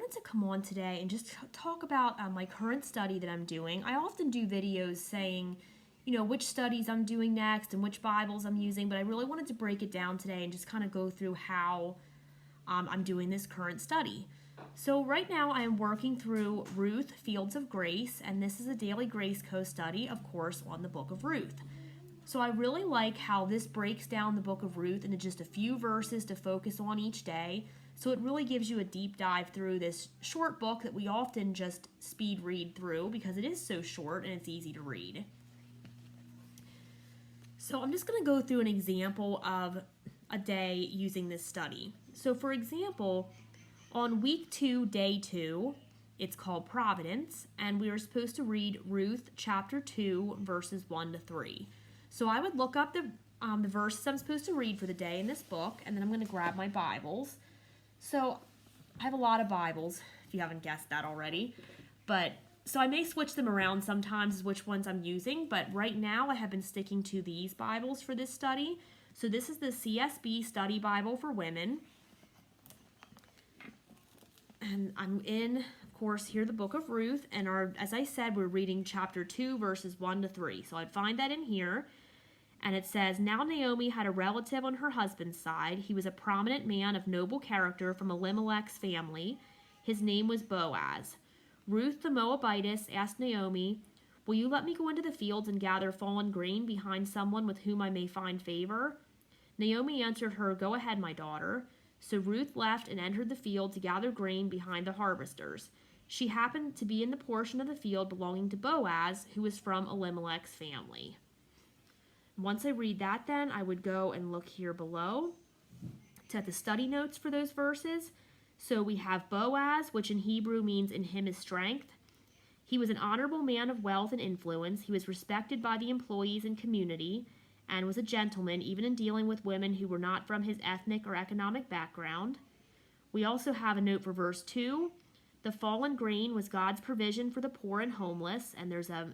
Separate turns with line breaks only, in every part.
wanted to come on today and just talk about my current study that I'm doing. I often do videos saying, which studies I'm doing next and which Bibles I'm using, but I really wanted to break it down today and just kind of go through how I'm doing this current study. So right now I am working through Ruth, Fields of Grace, and this is a daily Grace co-study, of course, on the book of Ruth. So I really like how this breaks down the book of Ruth into just a few verses to focus on each day. So it really gives you a deep dive through this short book that we often just speed read through because it is so short and it's easy to read. So I'm just going to go through an example of a day using this study. So for example, on week 2, day 2, it's called Providence, and we are supposed to read Ruth chapter 2, verses 1 to 3. So I would look up the verses I'm supposed to read for the day in this book, and then I'm going to grab my Bibles. So I have a lot of Bibles, if you haven't guessed that already. So I may switch them around sometimes as which ones I'm using, but right now I have been sticking to these Bibles for this study. So this is the CSB Study Bible for Women. And I'm in, of course, here the book of Ruth, and as I said, we're reading chapter 2, verses 1 to 3. So I'd find that in here. And it says, "Now Naomi had a relative on her husband's side. He was a prominent man of noble character from Elimelech's family. His name was Boaz. Ruth the Moabitess asked Naomi, 'Will you let me go into the fields and gather fallen grain behind someone with whom I may find favor?' Naomi answered her, 'Go ahead, my daughter.' So Ruth left and entered the field to gather grain behind the harvesters. She happened to be in the portion of the field belonging to Boaz, who was from Elimelech's family." Once I read that, then I would go and look here below to the study notes for those verses. So we have Boaz, which in Hebrew means "in him is strength." He was an honorable man of wealth and influence. He was respected by the employees and community and was a gentleman even in dealing with women who were not from his ethnic or economic background. We also have a note for verse 2. The fallen grain was God's provision for the poor and homeless, and there's a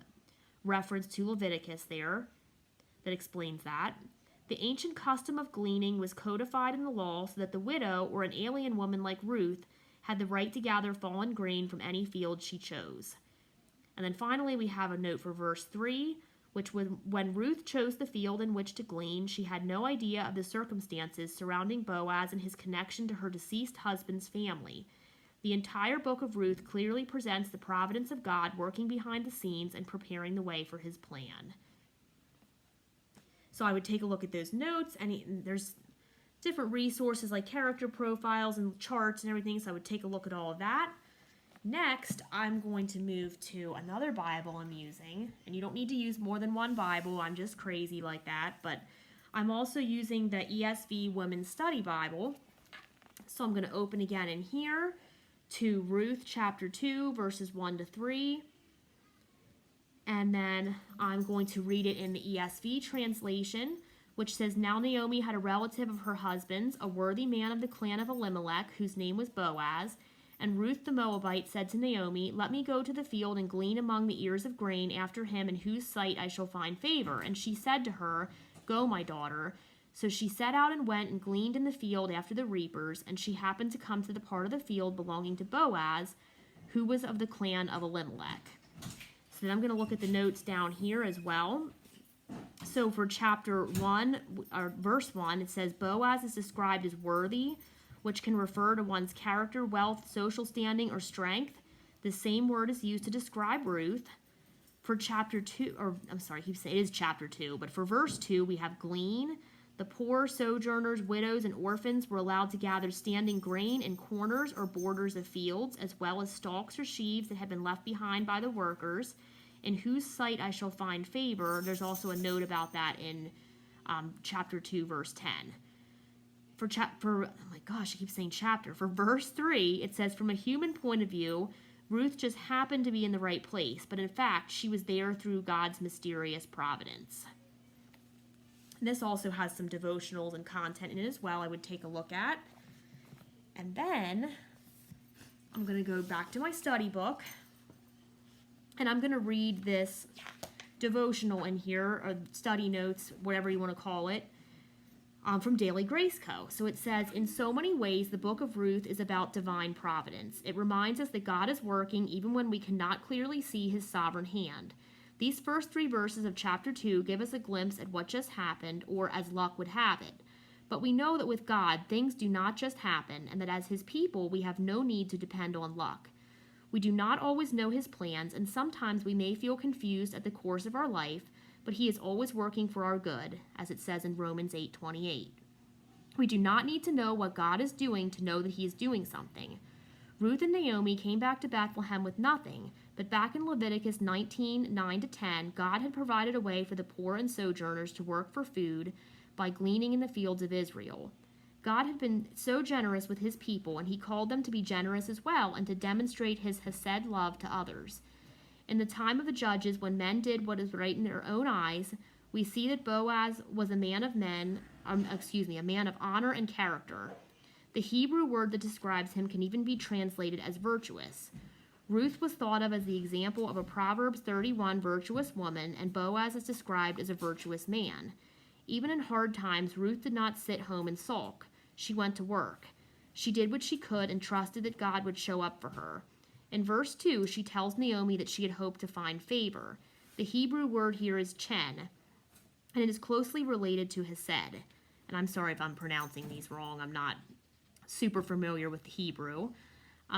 reference to Leviticus there that explains that. The ancient custom of gleaning was codified in the law so that the widow or an alien woman like Ruth had the right to gather fallen grain from any field she chose. And then finally we have a note for verse 3, which was when Ruth chose the field in which to glean, she had no idea of the circumstances surrounding Boaz and his connection to her deceased husband's family. The entire book of Ruth clearly presents the providence of God working behind the scenes and preparing the way for his plan. So I would take a look at those notes, and there's different resources like character profiles and charts and everything, so I would take a look at all of that. Next, I'm going to move to another Bible I'm using, and you don't need to use more than one Bible, I'm just crazy like that, but I'm also using the ESV Women's Study Bible. So I'm going to open again in here to Ruth chapter 2, verses 1 to 3. And then I'm going to read it in the ESV translation, which says, "Now Naomi had a relative of her husband's, a worthy man of the clan of Elimelech, whose name was Boaz. And Ruth the Moabite said to Naomi, 'Let me go to the field and glean among the ears of grain after him in whose sight I shall find favor.' And she said to her, 'Go, my daughter.' So she set out and went and gleaned in the field after the reapers, and she happened to come to the part of the field belonging to Boaz, who was of the clan of Elimelech." So then I'm going to look at the notes down here as well. So for chapter 1, or verse 1, it says, "Boaz is described as worthy, which can refer to one's character, wealth, social standing, or strength. The same word is used to describe Ruth. For chapter 2, it is chapter 2, but for verse 2, we have glean. The poor, sojourners, widows, and orphans were allowed to gather standing grain in corners or borders of fields, as well as stalks or sheaves that had been left behind by the workers, in whose sight I shall find favor." There's also a note about that in chapter 2, verse 10. Oh my gosh, I keep saying chapter. For verse 3, it says, "From a human point of view, Ruth just happened to be in the right place, but in fact, she was there through God's mysterious providence." This also has some devotionals and content in it as well I would take a look at. And then I'm going to go back to my study book, and I'm going to read this devotional in here, or study notes, whatever you want to call it. from Daily Grace Co. So it says, in so many ways, the book of Ruth is about divine providence. It reminds us that God is working even when we cannot clearly see his sovereign hand. These first 3 verses of chapter 2 give us a glimpse at what just happened, or as luck would have it. But we know that with God, things do not just happen, and that as his people, we have no need to depend on luck. We do not always know his plans, and sometimes we may feel confused at the course of our life, but he is always working for our good, as it says in Romans 8:28. We do not need to know what God is doing to know that he is doing something. Ruth and Naomi came back to Bethlehem with nothing, but back in Leviticus 19:9-10, God had provided a way for the poor and sojourners to work for food by gleaning in the fields of Israel. God had been so generous with his people, and he called them to be generous as well and to demonstrate his hesed love to others. In the time of the judges, when men did what is right in their own eyes, we see that Boaz was a man of honor and character. The Hebrew word that describes him can even be translated as virtuous. Ruth was thought of as the example of a Proverbs 31 virtuous woman, and Boaz is described as a virtuous man. Even in hard times, Ruth did not sit home and sulk. She went to work. She did what she could and trusted that God would show up for her. In verse 2, she tells Naomi that she had hoped to find favor. The Hebrew word here is chen, and it is closely related to hesed. And I'm sorry if I'm pronouncing these wrong. I'm not super familiar with the Hebrew.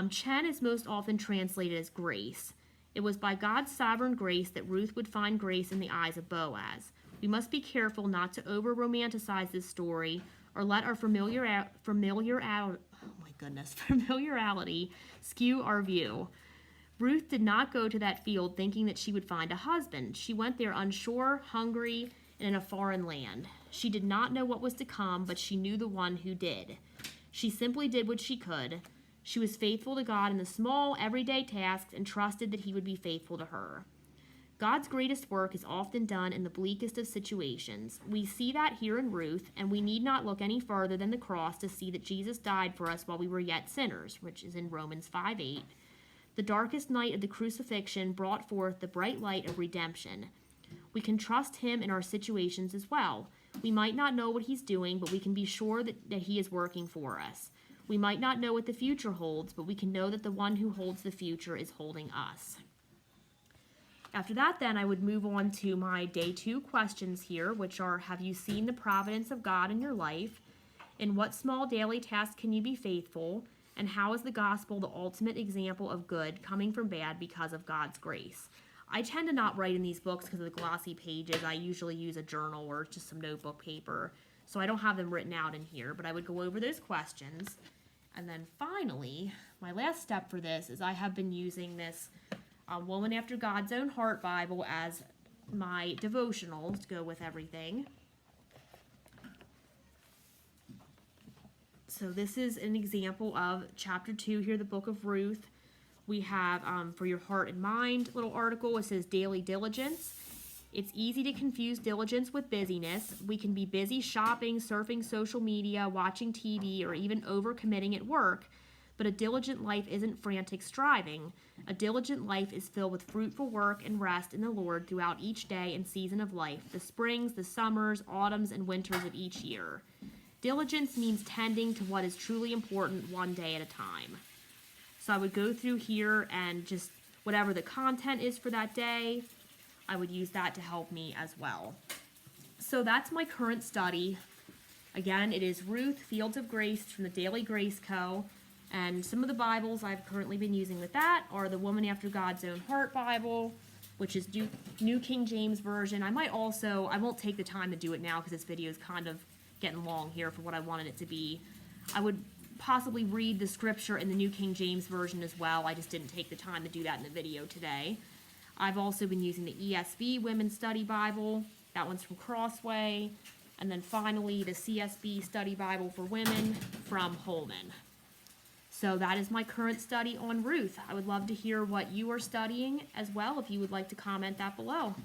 Chen is most often translated as grace. It was by God's sovereign grace that Ruth would find grace in the eyes of Boaz. We must be careful not to over-romanticize this story or let our familiarity skew our view. Ruth did not go to that field thinking that she would find a husband. She went there unsure, hungry, and in a foreign land. She did not know what was to come, but she knew the one who did. She simply did what she could. She was faithful to God in the small, everyday tasks and trusted that he would be faithful to her. God's greatest work is often done in the bleakest of situations. We see that here in Ruth, and we need not look any farther than the cross to see that Jesus died for us while we were yet sinners, which is in Romans 5:8. The darkest night of the crucifixion brought forth the bright light of redemption. We can trust him in our situations as well. We might not know what he's doing, but we can be sure that he is working for us. We might not know what the future holds, but we can know that the one who holds the future is holding us. After that, then, I would move on to my day 2 questions here, which are, have you seen the providence of God in your life? In what small daily task can you be faithful? And how is the gospel the ultimate example of good coming from bad because of God's grace? I tend to not write in these books because of the glossy pages. I usually use a journal or just some notebook paper, so I don't have them written out in here, but I would go over those questions. And then finally, my last step for this is I have been using this Woman After God's Own Heart Bible as my devotional to go with everything. So this is an example of chapter 2 here, the book of Ruth. We have for your heart and mind little article. It says daily diligence. It's easy to confuse diligence with busyness. We can be busy shopping, surfing social media, watching TV, or even overcommitting at work. But a diligent life isn't frantic striving. A diligent life is filled with fruitful work and rest in the Lord throughout each day and season of life, the springs, the summers, autumns, and winters of each year. Diligence means tending to what is truly important one day at a time. So I would go through here and just whatever the content is for that day, I would use that to help me as well. So that's my current study. Again, it is Ruth, Fields of Grace from the Daily Grace Co. And some of the Bibles I've currently been using with that are the Woman After God's Own Heart Bible, which is New King James Version. I won't take the time to do it now because this video is kind of getting long here for what I wanted it to be. I would possibly read the scripture in the New King James Version as well. I just didn't take the time to do that in the video today. I've also been using the ESV Women's Study Bible. That one's from Crossway. And then finally, the CSB Study Bible for Women from Holman. So that is my current study on Ruth. I would love to hear what you are studying as well if you would like to comment that below.